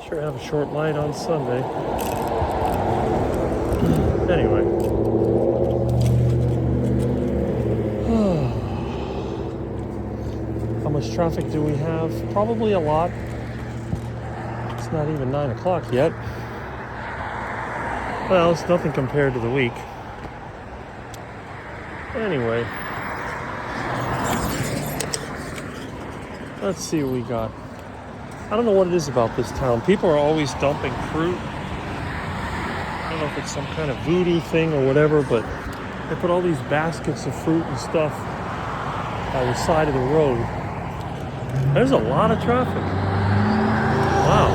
Sure have a short light on Sunday. Anyway. How much traffic do we have? Probably a lot. It's not even 9 o'clock yet. Well, it's nothing compared to the week. Anyway. Let's see what we got. I don't know what it is about this town. People are always dumping fruit. I don't know if it's some kind of voodoo thing or whatever, but they put all these baskets of fruit and stuff by the side of the road. There's a lot of traffic. Wow.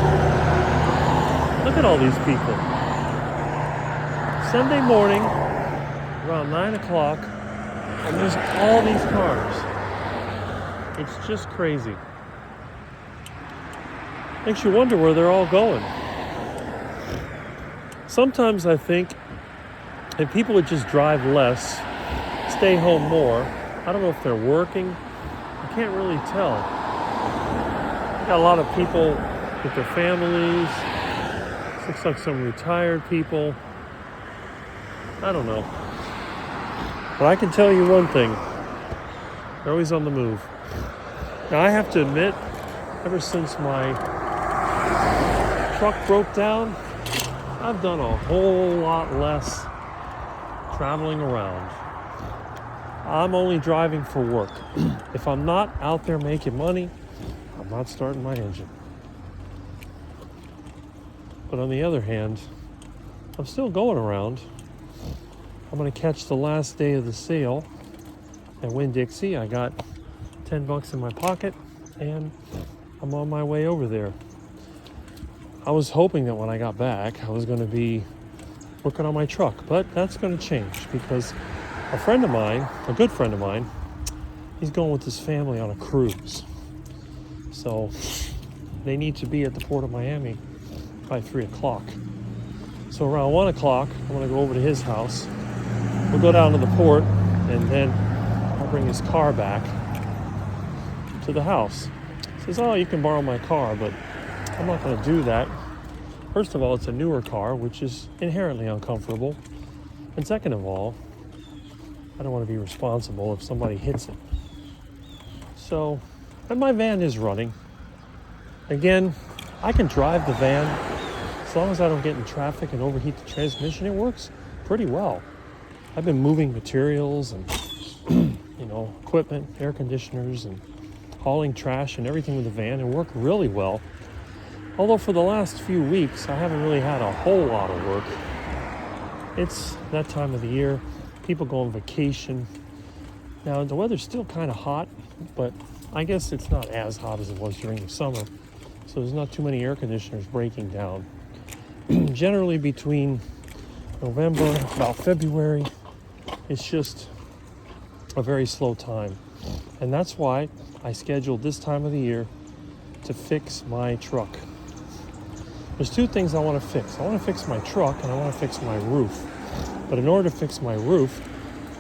Look at all these people. Sunday morning, around 9 o'clock, and there's all these cars. It's just crazy. Makes you wonder where they're all going. Sometimes I think if people would just drive less, stay home more, I don't know if they're working. I can't really tell. Got a lot of people with their families. Looks like some retired people. I don't know. But I can tell you one thing. They're always on the move. Now I have to admit, ever since my truck broke down, I've done a whole lot less traveling around. I'm only driving for work. If I'm not out there making money, I'm not starting my engine. But on the other hand, I'm still going around. I'm going to catch the last day of the sale at Winn-Dixie. I got $10 in my pocket and I'm on my way over there. I was hoping that when I got back, I was going to be working on my truck, but that's going to change because a friend of mine, a good friend of mine, he's going with his family on a cruise. So they need to be at the Port of Miami by 3 o'clock. So around 1 o'clock, I'm going to go over to his house. We'll go down to the port and then I'll bring his car back to the house. He says, oh, you can borrow my car, but I'm not going to do that. First of all, it's a newer car, which is inherently uncomfortable. And second of all, I don't want to be responsible if somebody hits it. So, and my van is running. Again, I can drive the van as long as I don't get in traffic and overheat the transmission. It works pretty well. I've been moving materials and, equipment, air conditioners, and hauling trash and everything with the van and work really well. Although for the last few weeks, I haven't really had a whole lot of work. It's that time of the year. People go on vacation. Now, the weather's still kind of hot, but I guess it's not as hot as it was during the summer. So there's not too many air conditioners breaking down. Generally between November, about February, it's just a very slow time. And that's why I scheduled this time of the year to fix my truck. There's two things I want to fix. I want to fix my truck and I want to fix my roof. But in order to fix my roof,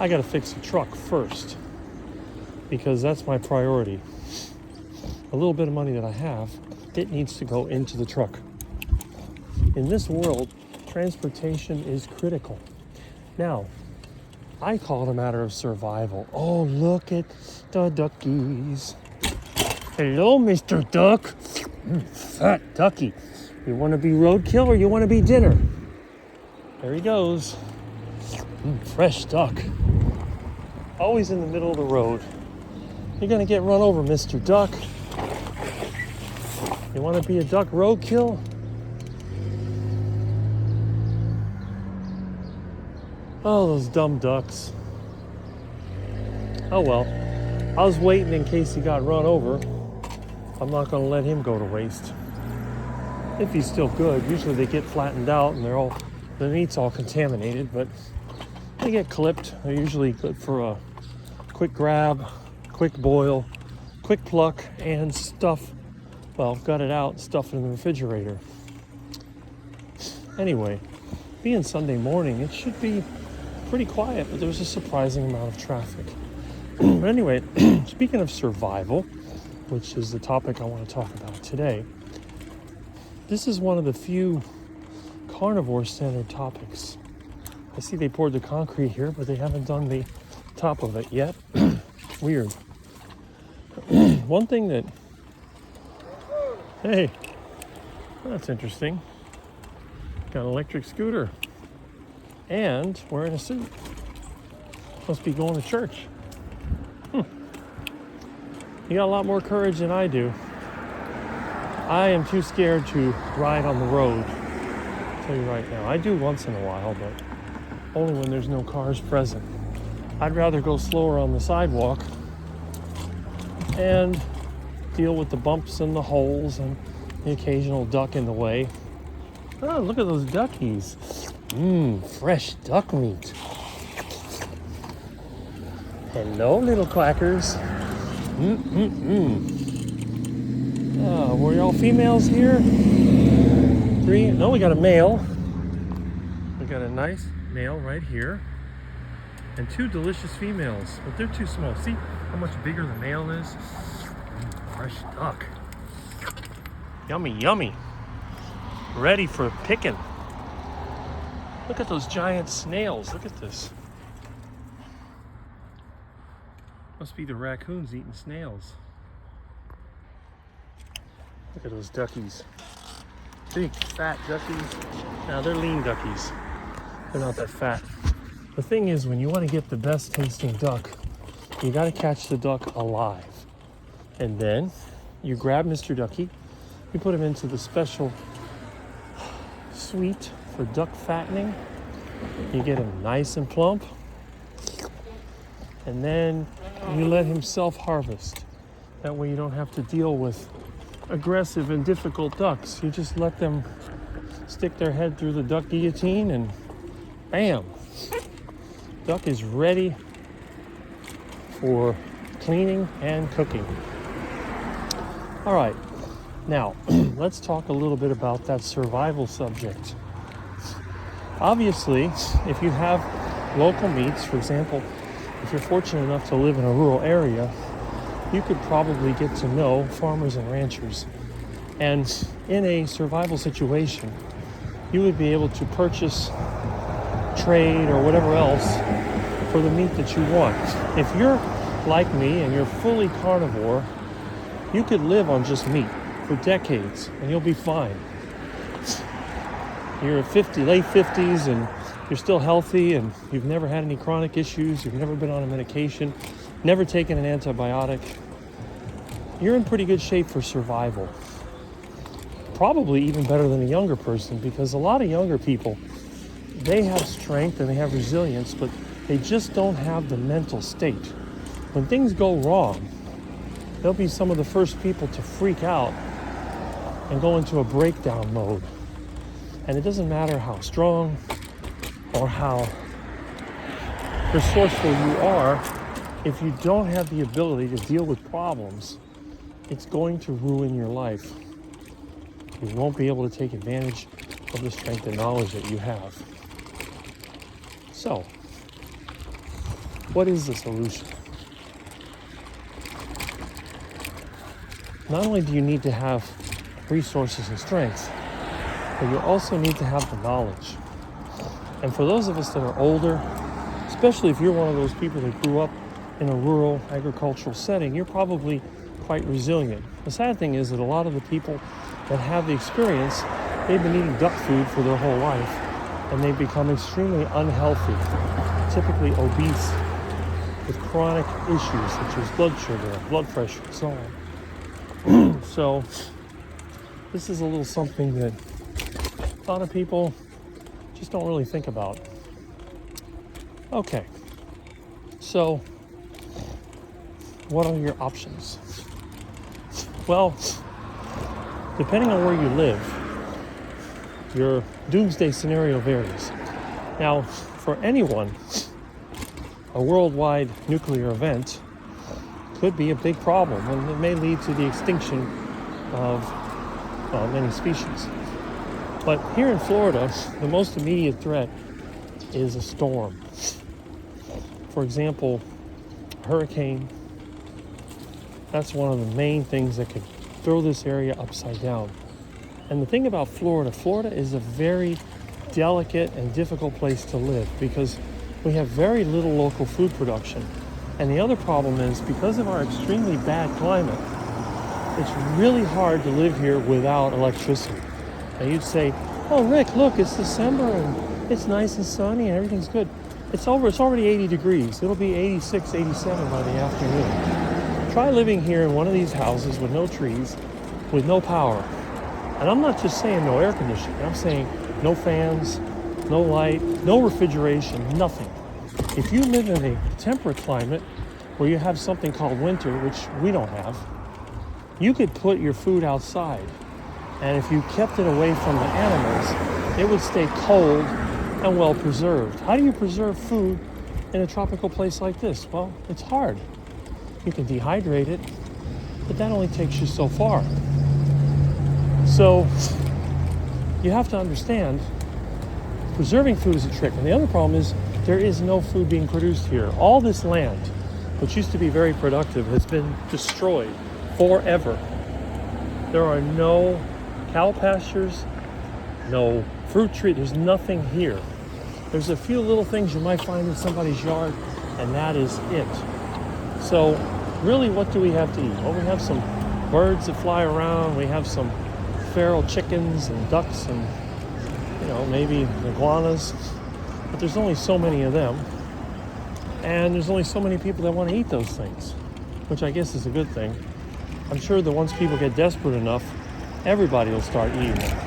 I got to fix the truck first because that's my priority. A little bit of money that I have, it needs to go into the truck. In this world, transportation is critical. Now, I call it a matter of survival. Oh, look at the duckies. Hello, Mr. Duck. Fat ducky. You want to be roadkill or you want to be dinner? There he goes. Fresh duck. Always in the middle of the road. You're going to get run over, Mr. Duck. You want to be a duck roadkill? Oh, those dumb ducks. Oh well. I was waiting in case he got run over. I'm not going to let him go to waste. if he's still good. Usually they get flattened out and the meat's all contaminated, but they get clipped. They're usually good for a quick grab, quick boil, quick pluck, and stuff. Well, gut it out, stuff it in the refrigerator. Anyway, being Sunday morning, it should be pretty quiet, but there's a surprising amount of traffic. But anyway, speaking of survival, which is the topic I want to talk about today, this is one of the few carnivore-centered topics. I see they poured the concrete here, but they haven't done the top of it yet. Weird. One thing that... Hey, that's interesting. Got an electric scooter and wearing a suit. Must be going to church. You got a lot more courage than I do. I am too scared to ride on the road. I'll tell you right now. I do once in a while, but only when there's no cars present. I'd rather go slower on the sidewalk and deal with the bumps and the holes and the occasional duck in the way. Oh, look at those duckies. Fresh duck meat. Hello, little quackers. Oh, were y'all females here? 3? No, we got a male. We got a nice male right here. And 2 delicious females, but they're too small. See how much bigger the male is? Fresh duck. Yummy, yummy. Ready for picking. Look at those giant snails. Look at this. Must be the raccoons eating snails. Look at those duckies. Big, fat duckies. Now, they're lean duckies. They're not that fat. The thing is, when you want to get the best tasting duck, you got to catch the duck alive. And then you grab Mr. Ducky, you put him into the special suite for duck fattening. You get him nice and plump. And then you let him self-harvest. That way you don't have to deal with aggressive and difficult ducks. You just let them stick their head through the duck guillotine and bam! Duck is ready for cleaning and cooking. All right, now let's talk a little bit about that survival subject. Obviously, if you have local meats, for example, if you're fortunate enough to live in a rural area, you could probably get to know farmers and ranchers. And in a survival situation, you would be able to purchase, trade, or whatever else for the meat that you want. If you're like me and you're fully carnivore, you could live on just meat for decades and you'll be fine. You're 50, late 50s and you're still healthy and you've never had any chronic issues, you've never been on a medication, never taken an antibiotic. You're in pretty good shape for survival. Probably even better than a younger person, because a lot of younger people, they have strength and they have resilience, but they just don't have the mental state. When things go wrong, they'll be some of the first people to freak out and go into a breakdown mode. And it doesn't matter how strong or how resourceful you are, if you don't have the ability to deal with problems, it's going to ruin your life. You won't be able to take advantage of the strength and knowledge that you have. So, what is the solution? Not only do you need to have resources and strength, but you also need to have the knowledge. And for those of us that are older, especially if you're one of those people that grew up in a rural agricultural setting, you're probably quite resilient. The sad thing is that a lot of the people that have the experience, they've been eating duck food for their whole life, and they've become extremely unhealthy, typically obese, with chronic issues such as blood sugar, blood pressure, and so on. So this is a little something that a lot of people just don't really think about. Okay, so what are your options? Well, depending on where you live, your doomsday scenario varies. Now, for anyone, a worldwide nuclear event could be a big problem, and it may lead to the extinction of many species. But here in Florida, the most immediate threat is a storm. For example, a hurricane. That's one of the main things that could throw this area upside down. And the thing about Florida is a very delicate and difficult place to live because we have very little local food production. And the other problem is, because of our extremely bad climate, it's really hard to live here without electricity. Now you'd say, oh Rick, look, it's December and it's nice and sunny and everything's good. It's already 80 degrees. It'll be 86, 87 by the afternoon. Try living here in one of these houses with no trees, with no power. And I'm not just saying no air conditioning. I'm saying no fans, no light, no refrigeration, nothing. If you live in a temperate climate where you have something called winter, which we don't have, you could put your food outside. And if you kept it away from the animals, it would stay cold and well preserved. How do you preserve food in a tropical place like this? Well, it's hard. You can dehydrate it, but that only takes you so far. So you have to understand, preserving food is a trick. And the other problem is there is no food being produced here. All this land, which used to be very productive, has been destroyed forever. There are no cow pastures, no fruit tree, there's nothing here. There's a few little things you might find in somebody's yard, and that is it. So really, what do we have to eat? Well, we have some birds that fly around, we have some feral chickens and ducks and, maybe iguanas, but there's only so many of them, and there's only so many people that want to eat those things, which I guess is a good thing. I'm sure that once people get desperate enough, everybody will start eating them.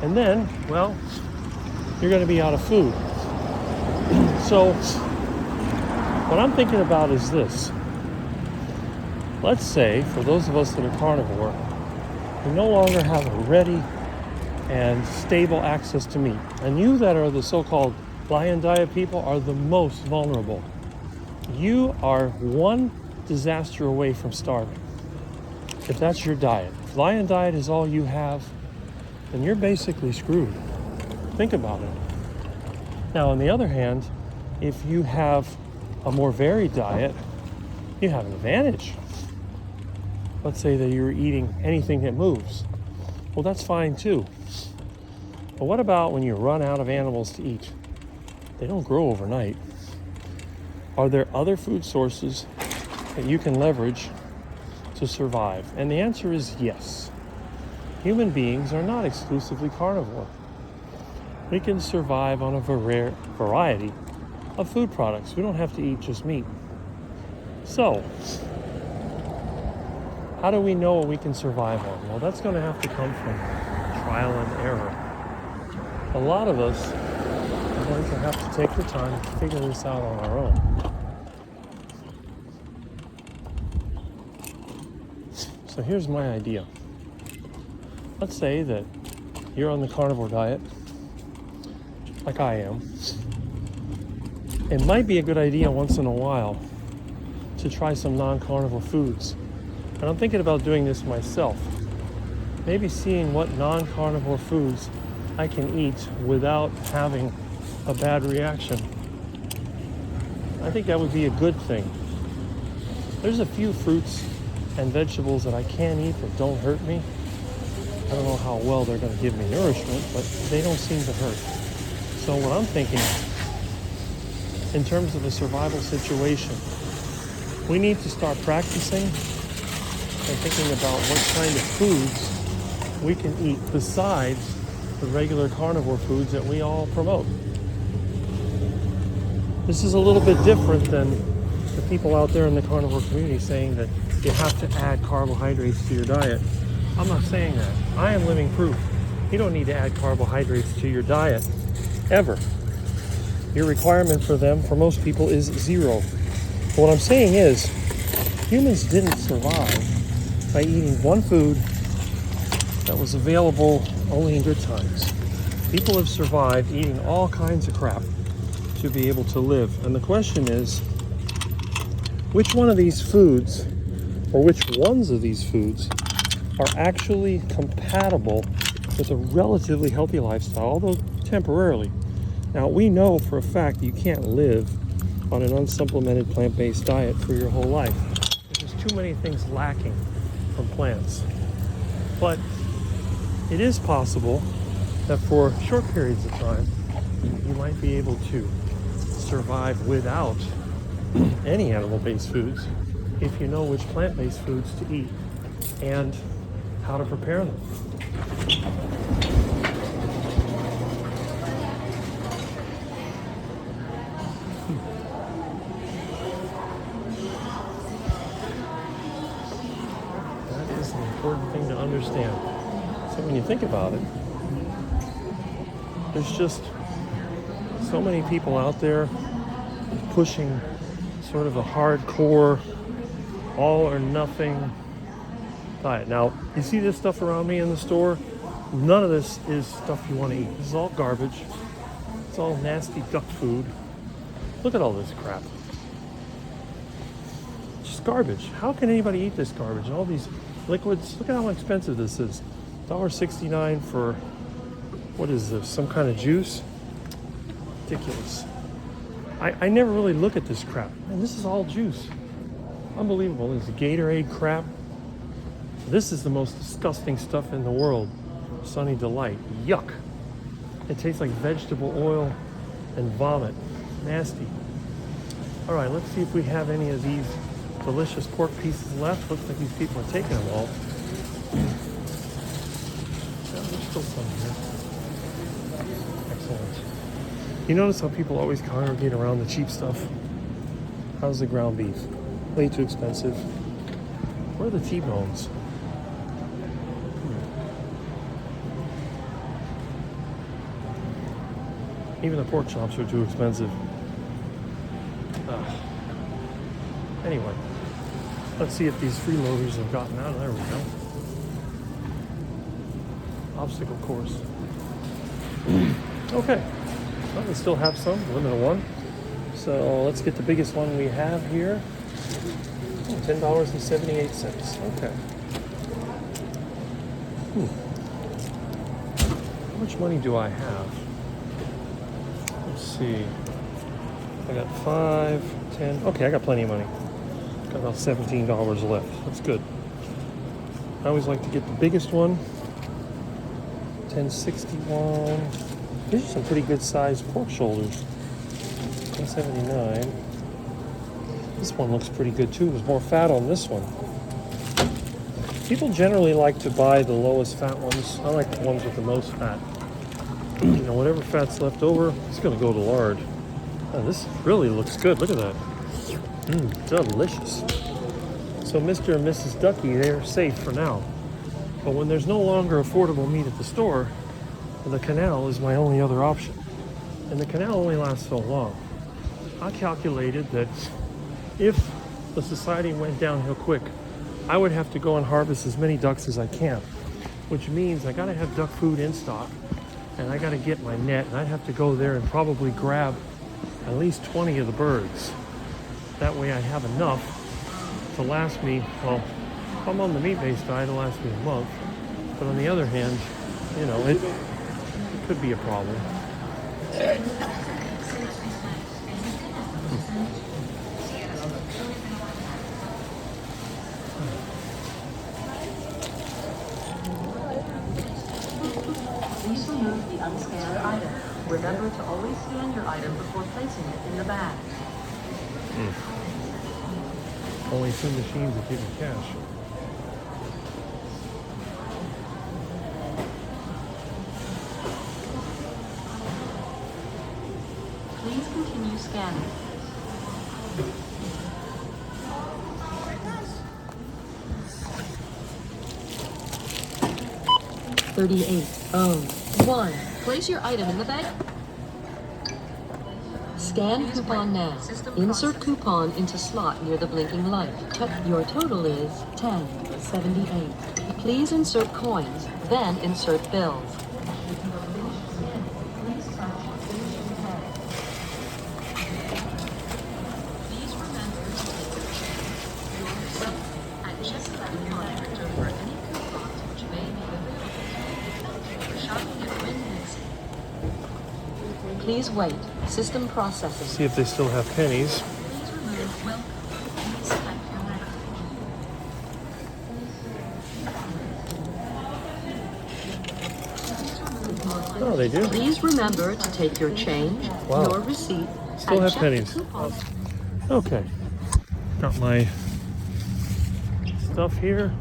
And then, well, you're going to be out of food. So what I'm thinking about is this. Let's say, for those of us that are carnivore, we no longer have a ready and stable access to meat. And you that are the so-called lion diet people are the most vulnerable. You are one disaster away from starving. If that's your diet. If lion diet is all you have, then you're basically screwed. Think about it. Now, on the other hand, if you have a more varied diet, you have an advantage. Let's say that you're eating anything that moves. Well, that's fine too. But what about when you run out of animals to eat? They don't grow overnight. Are there other food sources that you can leverage to survive? And the answer is yes. Human beings are not exclusively carnivore. We can survive on a variety of food products. We don't have to eat just meat. So, how do we know what we can survive on? Well, that's going to have to come from trial and error. A lot of us are going to have to take the time to figure this out on our own. So here's my idea. Let's say that you're on the carnivore diet, like I am. It might be a good idea once in a while to try some non-carnivore foods. And I'm thinking about doing this myself. Maybe seeing what non-carnivore foods I can eat without having a bad reaction. I think that would be a good thing. There's a few fruits and vegetables that I can eat that don't hurt me. I don't know how well they're going to give me nourishment, but they don't seem to hurt. So what I'm thinking, in terms of a survival situation, we need to start practicing and thinking about what kind of foods we can eat besides the regular carnivore foods that we all promote. This is a little bit different than the people out there in the carnivore community saying that you have to add carbohydrates to your diet. I'm not saying that. I am living proof. You don't need to add carbohydrates to your diet, ever. Your requirement for them, for most people, is 0. But what I'm saying is, humans didn't survive by eating one food that was available only in good times. People have survived eating all kinds of crap to be able to live. And the question is, which one of these foods, or which ones of these foods, are actually compatible with a relatively healthy lifestyle, although temporarily. Now, we know for a fact that you can't live on an unsupplemented plant-based diet for your whole life. There's just too many things lacking from plants. But it is possible that for short periods of time, you might be able to survive without any animal-based foods if you know which plant-based foods to eat and how to prepare them. That is an important thing to understand. So when you think about it, there's just so many people out there pushing sort of a hardcore, all or nothing diet. Now, you see this stuff around me in the store? None of this is stuff you want to eat. This is all garbage. It's all nasty duck food. Look at all this crap. Just garbage. How can anybody eat this garbage? And all these liquids, look at how expensive this is. $1.69 for, what is this, some kind of juice? Ridiculous. I never really look at this crap. And this is all juice. Unbelievable. This is Gatorade crap. This is the most disgusting stuff in the world. Sunny Delight. Yuck. It tastes like vegetable oil and vomit. Nasty. All right, let's see if we have any of these delicious pork pieces left. Looks like these people are taking them all. Yeah, there's still some here. Excellent. You notice how people always congregate around the cheap stuff? How's the ground beef? Way too expensive. Where are the T-bones? Even the pork chops are too expensive. Anyway, let's see if these freeloaders have gotten out. There we go. Obstacle course. Okay. Well, we still have some, limit of one. So let's get the biggest one we have here. $10.78. Okay. How much money do I have? Let's see. I got 5, 10. Okay, I got plenty of money. Got about $17 left. That's good. I always like to get the biggest one. 1061. These are some pretty good sized pork shoulders. 179. This one looks pretty good too. There's more fat on this one. People generally like to buy the lowest fat ones. I like the ones with the most fat. Whatever fat's left over, it's gonna go to lard. Oh, this really looks good. Look at that. Delicious. So Mr. and Mrs. Ducky, they're safe for now. But when there's no longer affordable meat at the store, the canal is my only other option. And the canal only lasts so long. I calculated that if the society went downhill quick, I would have to go and harvest as many ducks as I can, which means I gotta have duck food in stock, and I gotta get my net, and I'd have to go there and probably grab at least 20 of the birds. That way I have enough to last me, well, if I'm on the meat-based diet, it'll last me a month. But on the other hand, it could be a problem. Please remove the unscanned item. Remember to always scan your item before placing it in the bag. Only 2 machines that give you cash. Please continue scanning. $38.01. Place your item in the bag. Scan coupon now. Insert coupon into slot near the blinking light. Your total is $10.78. Please insert coins, then insert bills. Please wait. System processing. See if they still have pennies. Please remove welcome. Please select your letter. Oh, they do. Please remember to take your change, Wow. your receipt, Still and have check pennies. the coupon. Okay. Got my stuff here.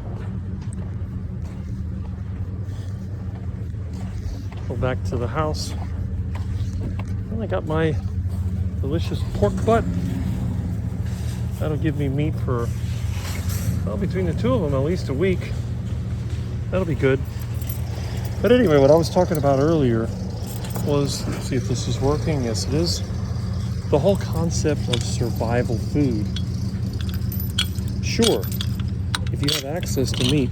Go back to the house. And I got my delicious pork butt. That'll give me meat for, well, between the two of them, at least a week. That'll be good. But anyway, what I was talking about earlier was, see if this is working. Yes, it is. The whole concept of survival food. Sure, if you have access to meat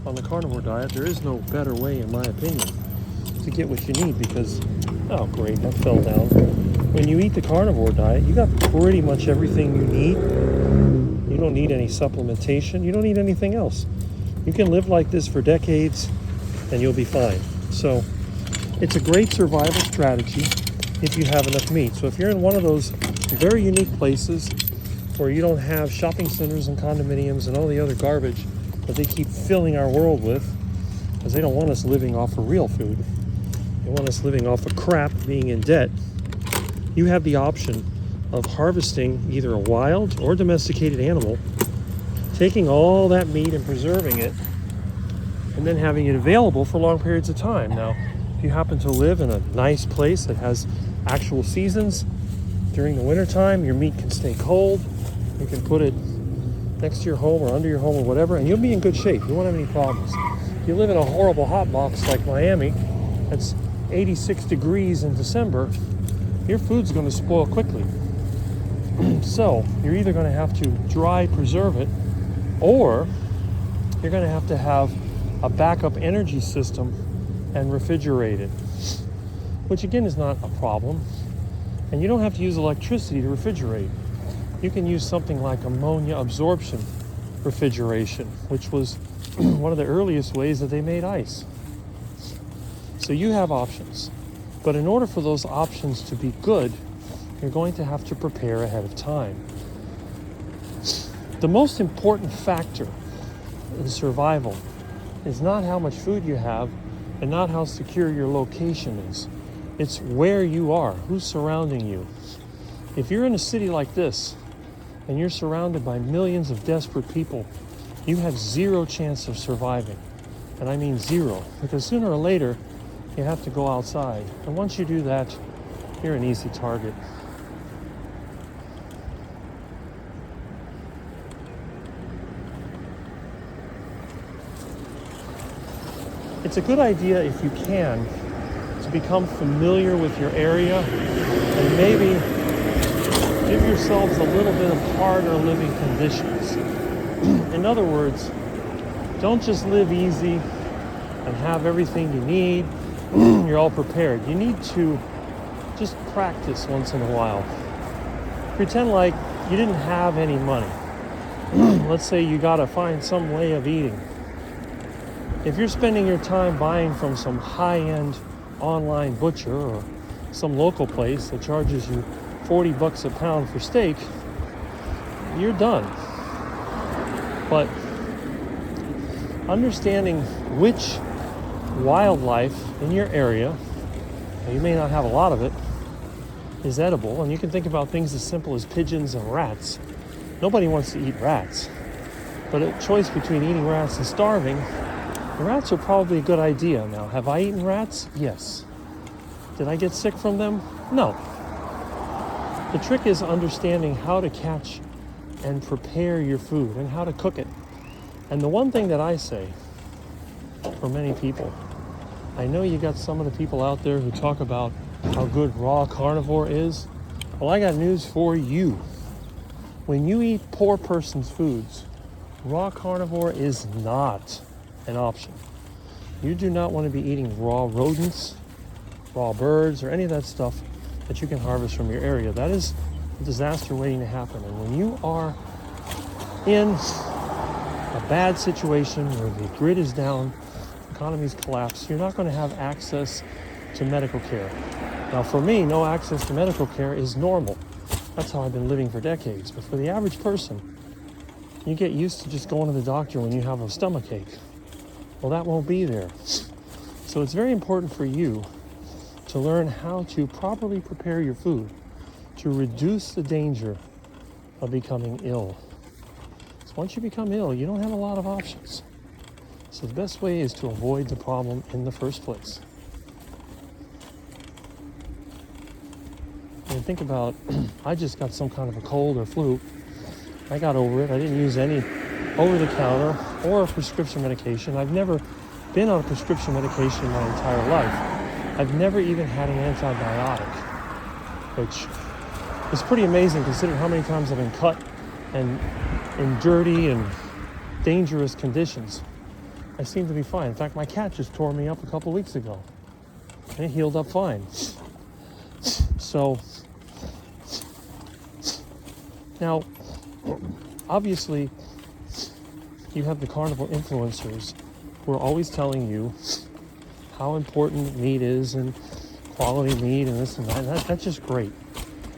on the carnivore diet, there is no better way, in my opinion, to get what you need because, oh great, that fell down. When you eat the carnivore diet, you got pretty much everything you need. You don't need any supplementation. You don't need anything else. You can live like this for decades and you'll be fine. So it's a great survival strategy if you have enough meat. So if you're in one of those very unique places where you don't have shopping centers and condominiums and all the other garbage that they keep filling our world with, because they don't want us living off of real food. They want us living off of crap, being in debt. You have the option of harvesting either a wild or domesticated animal, taking all that meat and preserving it, and then having it available for long periods of time. Now, if you happen to live in a nice place that has actual seasons, during the wintertime, your meat can stay cold. You can put it next to your home or under your home or whatever, and you'll be in good shape. You won't have any problems. If you live in a horrible hot box like Miami, that's 86 degrees in December, your food's going to spoil quickly. So you're either going to have to dry preserve it, or you're going to have a backup energy system and refrigerate it, which again is not a problem. And you don't have to use electricity to refrigerate. You can use something like ammonia absorption refrigeration, which was one of the earliest ways that they made ice. So you have options. But in order for those options to be good, you're going to have to prepare ahead of time. The most important factor in survival is not how much food you have and not how secure your location is. It's where you are, who's surrounding you. If you're in a city like this and you're surrounded by millions of desperate people, you have zero chance of surviving. And I mean zero, because sooner or later you have to go outside. And once you do that, you're an easy target. It's a good idea, if you can, to become familiar with your area and maybe give yourselves a little bit of harder living conditions. In other words, don't just live easy and have everything you need. You're all prepared. You need to just practice once in a while. Pretend like you didn't have any money. Let's say you got to find some way of eating. If you're spending your time buying from some high-end online butcher or some local place that charges you $40 a pound for steak, you're done. But understanding which wildlife in your area, you may not have a lot of it, is edible, and you can think about things as simple as pigeons and rats. Nobody wants to eat rats, but a choice between eating rats and starving, the rats are probably a good idea. Now, have I eaten rats? Yes. Did I get sick from them? No. The trick is understanding how to catch and prepare your food and how to cook it. And the one thing that I say for many people, I know you got some of the people out there who talk about how good raw carnivore is. Well, I got news for you. When you eat poor person's foods, raw carnivore is not an option. You do not want to be eating raw rodents, raw birds, or any of that stuff that you can harvest from your area. That is a disaster waiting to happen. And when you are in a bad situation where the grid is down, economies collapse, you're not going to have access to medical care. Now for me, no access to medical care is normal. That's how I've been living for decades. But for the average person, you get used to just going to the doctor when you have a stomachache. Well, that won't be there. So it's very important for you to learn how to properly prepare your food to reduce the danger of becoming ill. So once you become ill, you don't have a lot of options. So the best way is to avoid the problem in the first place. And think about, I just got some kind of a cold or flu. I got over it. I didn't use any over-the-counter or prescription medication. I've never been on a prescription medication my entire life. I've never even had an antibiotic, which is pretty amazing considering how many times I've been cut and in dirty and dangerous conditions. I seem to be fine. In fact, my cat just tore me up a couple weeks ago. And it healed up fine. So, now, obviously, you have the carnivore influencers who are always telling you how important meat is and quality meat and this and that. That's just great.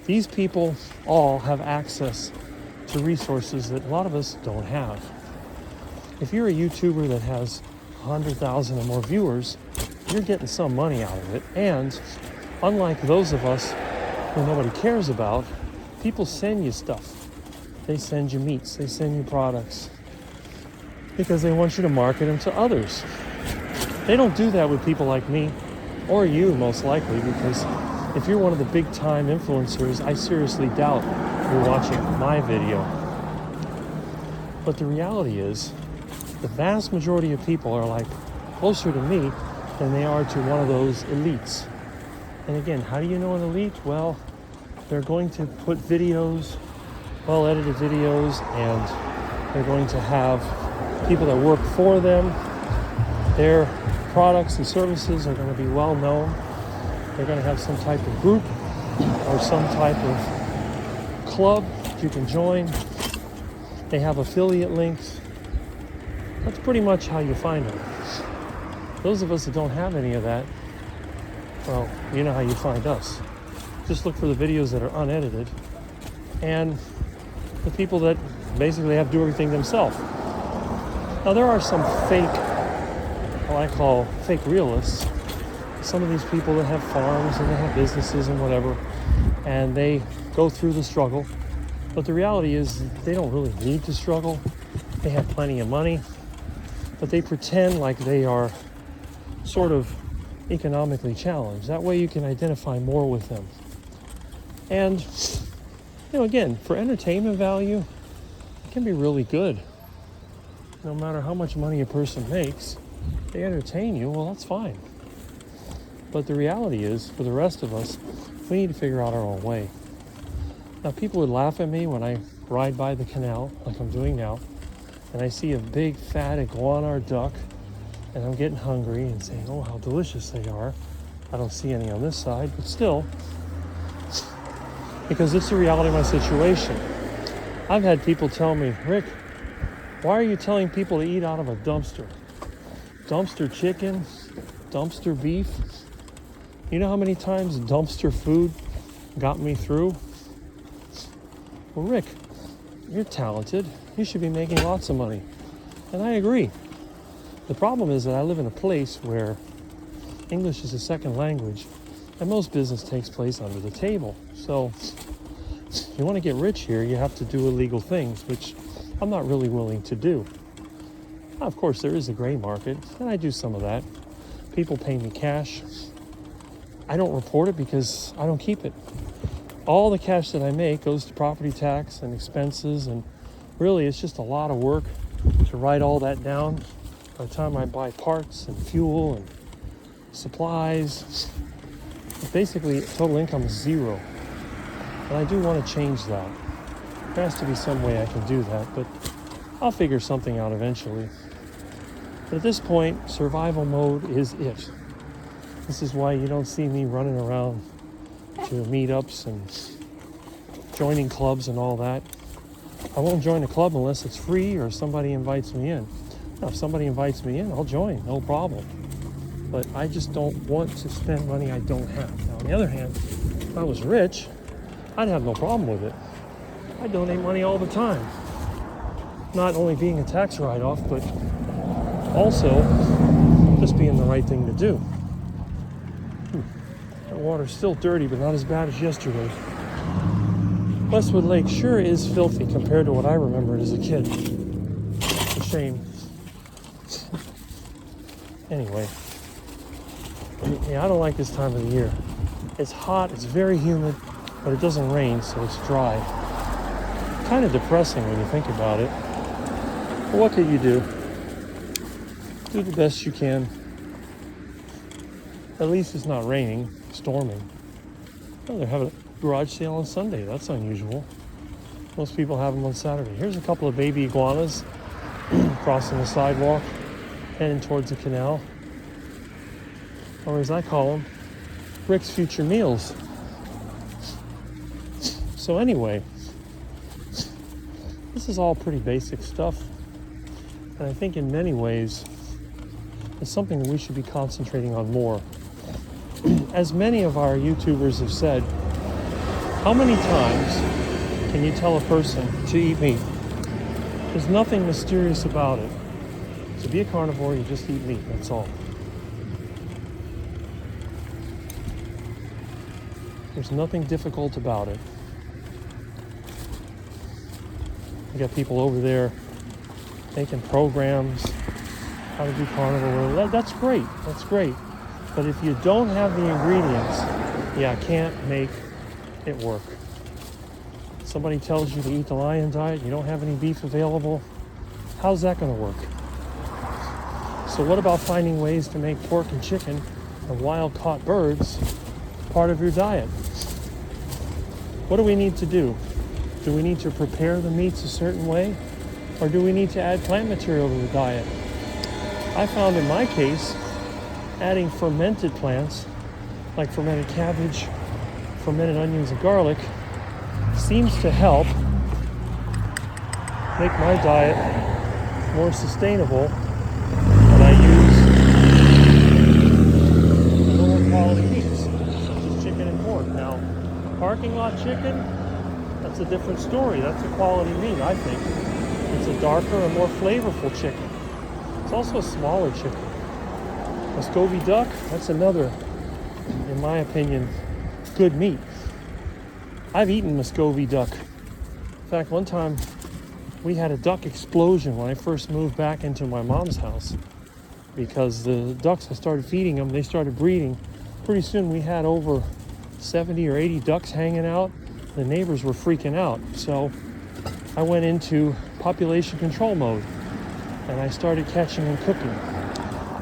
These people all have access to resources that a lot of us don't have. If you're a YouTuber that has 100,000 or more viewers, you're getting some money out of it. And unlike those of us who nobody cares about, people send you stuff. They send you meats, they send you products because they want you to market them to others. They don't do that with people like me or you, most likely, because if you're one of the big time influencers, I seriously doubt you're watching my video. But the reality is, the vast majority of people are like closer to me than they are to one of those elites. And again, how do you know an elite? Well, they're going to put videos, well-edited videos, and they're going to have people that work for them. Their products and services are going to be well known. They're going to have some type of group or some type of club that you can join. They have affiliate links. That's pretty much how you find them. Those of us that don't have any of that, well, you know how you find us. Just look for the videos that are unedited and the people that basically have to do everything themselves. Now there are some fake, what I call fake realists. Some of these people that have farms and they have businesses and whatever, and they go through the struggle. But the reality is they don't really need to struggle. They have plenty of money, but they pretend like they are sort of economically challenged. That way you can identify more with them. And, you know, again, for entertainment value, it can be really good. No matter how much money a person makes, they entertain you, well, that's fine. But the reality is, for the rest of us, we need to figure out our own way. Now, people would laugh at me when I ride by the canal, like I'm doing now, and I see a big, fat iguana or duck, and I'm getting hungry and saying, oh, how delicious they are. I don't see any on this side, but still, because it's the reality of my situation. I've had people tell me, Rick, why are you telling people to eat out of a dumpster? Dumpster chicken, dumpster beef. You know how many times dumpster food got me through? Well, Rick, you're talented. You should be making lots of money. And I agree. The problem is that I live in a place where English is a second language and most business takes place under the table. So if you want to get rich here, you have to do illegal things, which I'm not really willing to do. Now, of course, there is a gray market, and I do some of that. People pay me cash. I don't report it because I don't keep it. All the cash that I make goes to property tax and expenses, and really it's just a lot of work to write all that down. By the time I buy parts and fuel and supplies, basically total income is zero. And I do want to change that. There has to be some way I can do that, but I'll figure something out eventually. But at this point, survival mode is it. This is why you don't see me running around to meetups and joining clubs and all that. I won't join a club unless it's free or somebody invites me in. Now, if somebody invites me in, I'll join, no problem. but I just don't want to spend money I don't have. Now, on the other hand, if I was rich, I'd have no problem with it. I donate money all the time. Not only being a tax write-off, but also just being the right thing to do. The water's still dirty, but not as bad as yesterday. Westwood Lake sure is filthy compared to what I remembered as a kid. It's a shame. Anyway, yeah, I don't like this time of the year. It's hot, it's very humid, but it doesn't rain, so it's dry. Kind of depressing when you think about it. But what could you do? Do the best you can. At least it's not raining, storming. Oh, they're having a garage sale on Sunday. That's unusual. Most people have them on Saturday. Here's a couple of baby iguanas crossing the sidewalk, heading towards the canal. Or as I call them, Rick's Future Meals. So anyway, this is all pretty basic stuff. And I think in many ways, it's something that we should be concentrating on more. As many of our YouTubers have said, how many times can you tell a person to eat meat? There's nothing mysterious about it. To be a carnivore, you just eat meat, that's all. There's nothing difficult about it. You got people over there making programs, how to be carnivore. That's great, that's great. But if you don't have the ingredients, yeah, can't make it work. Somebody tells you to eat the lion diet, you don't have any beef available, how's that gonna work? So what about finding ways to make pork and chicken and wild caught birds part of your diet? What do we need to do? Do we need to prepare the meats a certain way? Or do we need to add plant material to the diet? I found in my case, adding fermented plants, like fermented cabbage, fermented onions and garlic, seems to help make my diet more sustainable. And I use lower quality meats, such as chicken and pork. Now, parking lot chicken, that's a different story. That's a quality meat, I think. It's a darker and more flavorful chicken. It's also a smaller chicken. Muscovy duck, that's another, in my opinion, good meat. I've eaten Muscovy duck. In fact, one time we had a duck explosion when I first moved back into my mom's house because the ducks, I started feeding them, they started breeding. Pretty soon we had over 70 or 80 ducks hanging out. The neighbors were freaking out. So I went into population control mode and I started catching and cooking.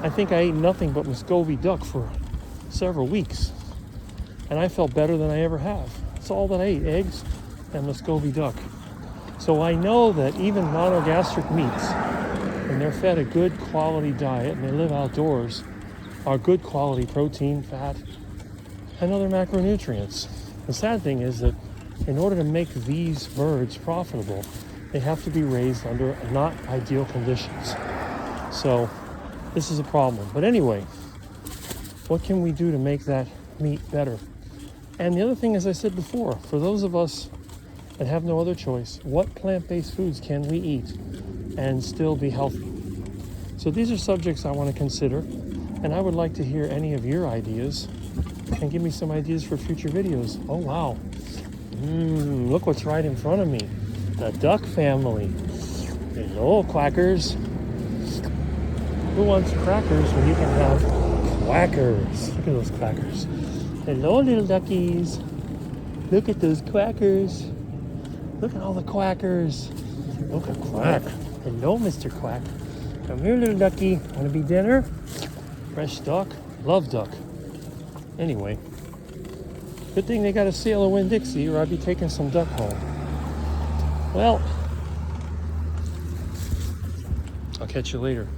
I think I ate nothing but Muscovy duck for several weeks. And I felt better than I ever have. That's all that I ate, eggs and Muscovy duck. So I know that even monogastric meats, when they're fed a good quality diet and they live outdoors, are good quality protein, fat, and other macronutrients. The sad thing is that in order to make these birds profitable, they have to be raised under not ideal conditions. So this is a problem. But anyway, what can we do to make that meat better? And the other thing, as I said before, for those of us that have no other choice, what plant-based foods can we eat and still be healthy? So these are subjects I want to consider, and I would like to hear any of your ideas and give me some ideas for future videos. Oh, wow. Look what's right in front of me. The duck family. Hello, quackers. Who wants crackers when you can have quackers? Look at those quackers. Hello, little duckies. Look at those quackers. Look at all the quackers. Look at Quack. Hello, Mr. Quack. Come here, little ducky. Want to be dinner? Fresh duck. Love duck. Anyway, good thing they got a sale of Winn-Dixie, or I'd be taking some duck home. Well, I'll catch you later.